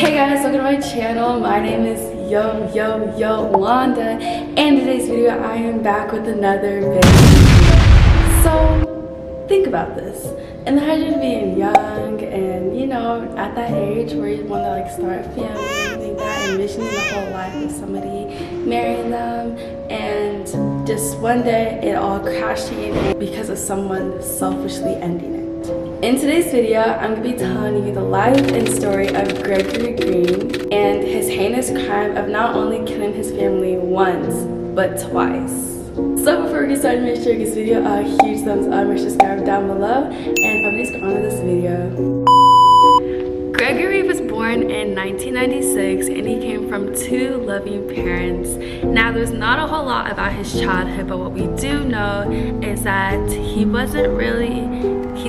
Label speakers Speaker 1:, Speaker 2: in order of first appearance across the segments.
Speaker 1: Hey guys, welcome to my channel. My name is Yolanda, and in today's video I am back with another video. So think about this. Imagine being young and at that age where you want to start a family and everything like that, envisioning the whole life of somebody, marrying them, and just one day it all crashing because of someone selfishly ending it. In today's video, I'm going to be telling you the life and story of Gregory Green and his heinous crime of not only killing his family once, but twice. So before we get started, make sure you give this video a huge thumbs up and subscribe down below. And let's get on to this video. Gregory was born in 1996 and he came from two loving parents. Now there's not a whole lot about his childhood, but what we do know is that he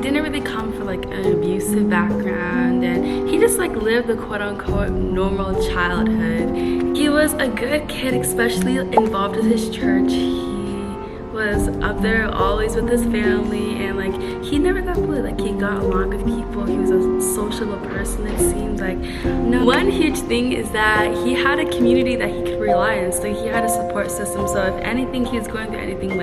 Speaker 1: didn't really come from an abusive background, and he just lived the quote-unquote normal childhood. He was a good kid, especially involved with his church. He was up there always with his family, and he never got bullied. He got along with people. He was a sociable person, it seems like. No. One huge thing is that he had a community that he could rely on, so he had a support system. So if anything, he was going through anything,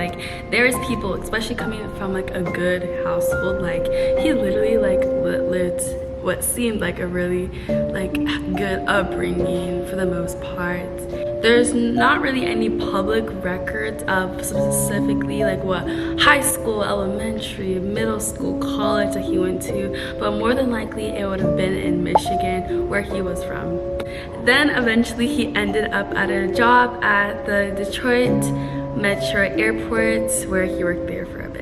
Speaker 1: there is people, especially coming from a good household, he literally lived what seemed like a really good upbringing for the most part. There's not really any public records of specifically what high school, elementary, middle school, college that he went to, but more than likely it would have been in Michigan, where he was from. Then eventually he ended up at a job at the Detroit Metro Airport, where he worked there for a bit.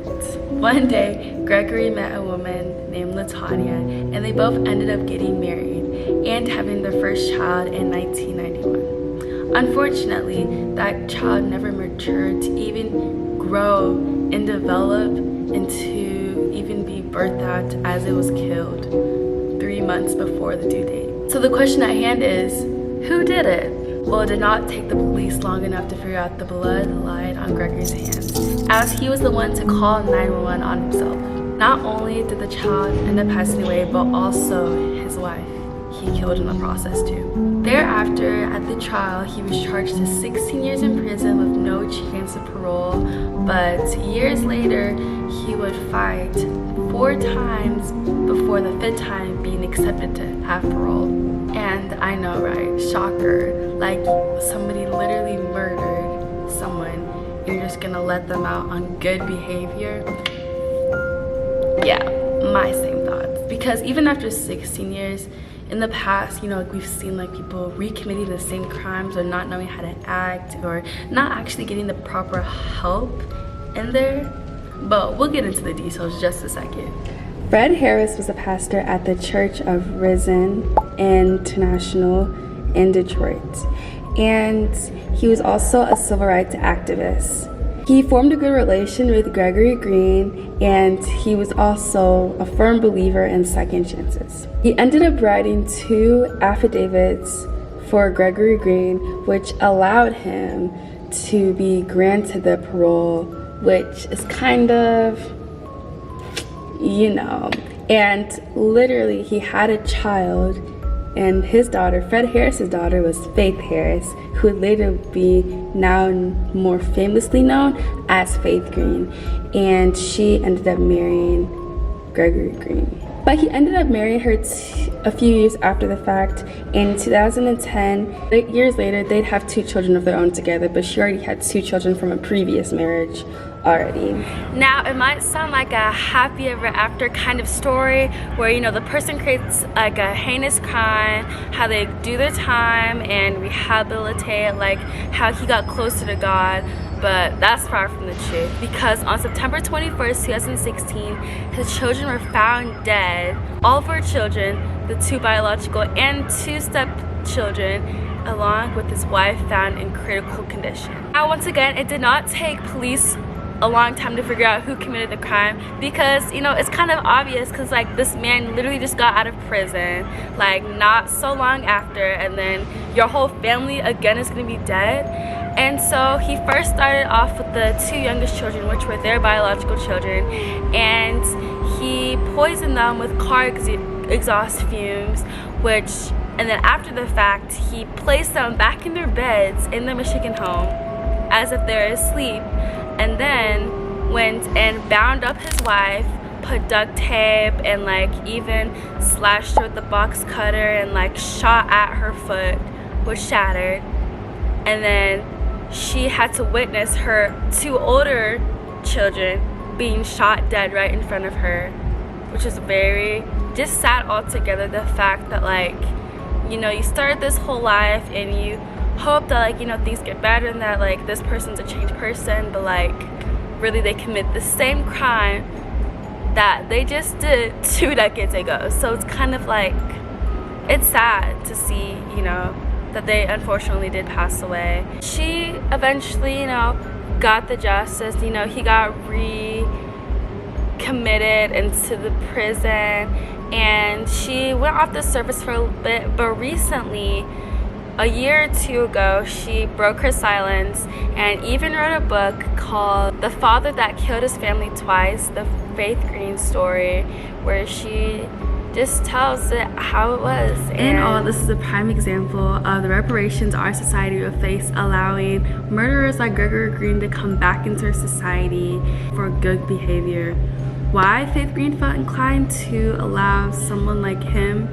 Speaker 1: One day, Gregory met a woman named Latanya, and they both ended up getting married and having their first child in 1991. Unfortunately, that child never matured to even grow and develop and to even be birthed out, as it was killed 3 months before the due date. So the question at hand is, who did it? Well, it did not take the police long enough to figure out the blood lied on Gregory's hands, as he was the one to call 911 on himself. Not only did the child end up passing away, but also his wife. He killed in the process too. Thereafter, at the trial, he was charged to 16 years in prison with no chance of parole, but years later, he would fight 4 times before the 5th time being accepted to have parole. And I know, right? Shocker. Somebody literally murdered someone, you're just gonna let them out on good behavior? Yeah, my same thoughts. Because even after 16 years, in the past, we've seen people recommitting the same crimes, or not knowing how to act, or not actually getting the proper help in there. But we'll get into the details just a second. Fred Harris was a pastor at the Church of Risen International in Detroit, and he was also a civil rights activist. He formed a good relation with Gregory Green, and he was also a firm believer in second chances. He ended up writing 2 affidavits for Gregory Green, which allowed him to be granted the parole, which is kind of, and literally he had a child, and his daughter, Fred Harris's daughter, was Faith Harris, who would later be now more famously known as Faith Green, and she ended up marrying Gregory Green. But he ended up marrying her a few years after the fact. In 2010, 8 years later, they'd have 2 children of their own together, but she already had 2 children from a previous marriage already. Now, it might sound like a happy ever after kind of story where, the person creates a heinous crime, how they do their time and rehabilitate, how he got closer to God. But that's far from the truth, because on September 21st, 2016, his children were found dead. All 4 children, the 2 biological and 2 stepchildren, along with his wife, found in critical condition. Now, once again, it did not take police a long time to figure out who committed the crime, because it's kind of obvious, because this man literally just got out of prison not so long after, and then your whole family again is going to be dead. And so he first started off with the 2 youngest children, which were their biological children, and he poisoned them with car exhaust fumes, which And then after the fact, he placed them back in their beds in the Michigan home as if they're asleep, and then went and bound up his wife, put duct tape, and like even slashed her with the box cutter and like shot at her foot, which shattered. And then she had to witness her 2 older children being shot dead right in front of her, which is very just sad altogether. The fact that, like, you know, you started this whole life and you hope that, like, you know, things get better and that, like, this person's a changed person, but like really they commit the same crime that they just did 2 decades ago. So it's kind of like, it's sad to see, you know, that they unfortunately did pass away. She eventually, you know, got the justice. You know, he got recommitted into the prison, and she went off the service for a little bit, but recently, a year or 2 ago, she broke her silence and even wrote a book called The Father That Killed His Family Twice, the Faith Green story, where she just tells it how it was. And all, this is a prime example of the reparations our society will face, allowing murderers like Gregory Green to come back into our society for good behavior. Why Faith Green felt inclined to allow someone like him,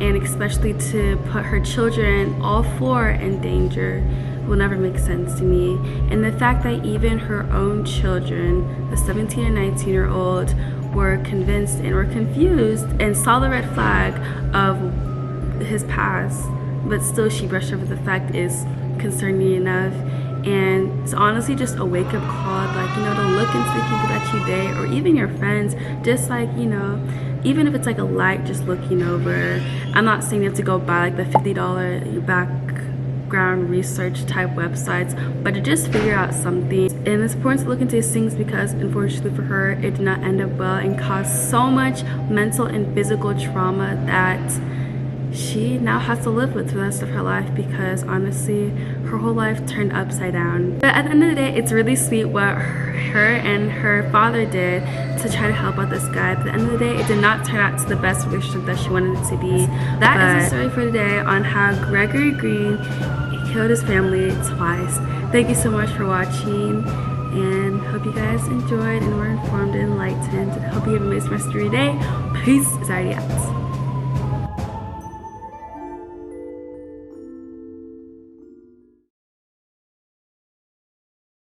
Speaker 1: and especially to put her children, all 4, in danger, will never make sense to me. And the fact that even her own children, the 17 and 19-year-old, were convinced and were confused and saw the red flag of his past, but still she brushed over the fact is concerning enough. And it's honestly just a wake-up call, like, you know, to look into the people that you date, or even your friends, just like, you know, even if it's like a light, just looking over. I'm not saying you have to go buy like the $50 background research type websites, but to just figure out something. And it's important to look into these things because unfortunately for her, it did not end up well and caused so much mental and physical trauma that she now has to live with for the rest of her life, because honestly her whole life turned upside down. But at the end of the day, it's really sweet what her and her father did to try to help out this guy. At the end of the day, it did not turn out to the best relationship that she wanted it to be. That is the story for today on how Gregory Green killed his family twice. Thank you so much for watching, and hope you guys enjoyed and were informed and enlightened. Hope you have an amazing rest of your day. Peace. It's already out.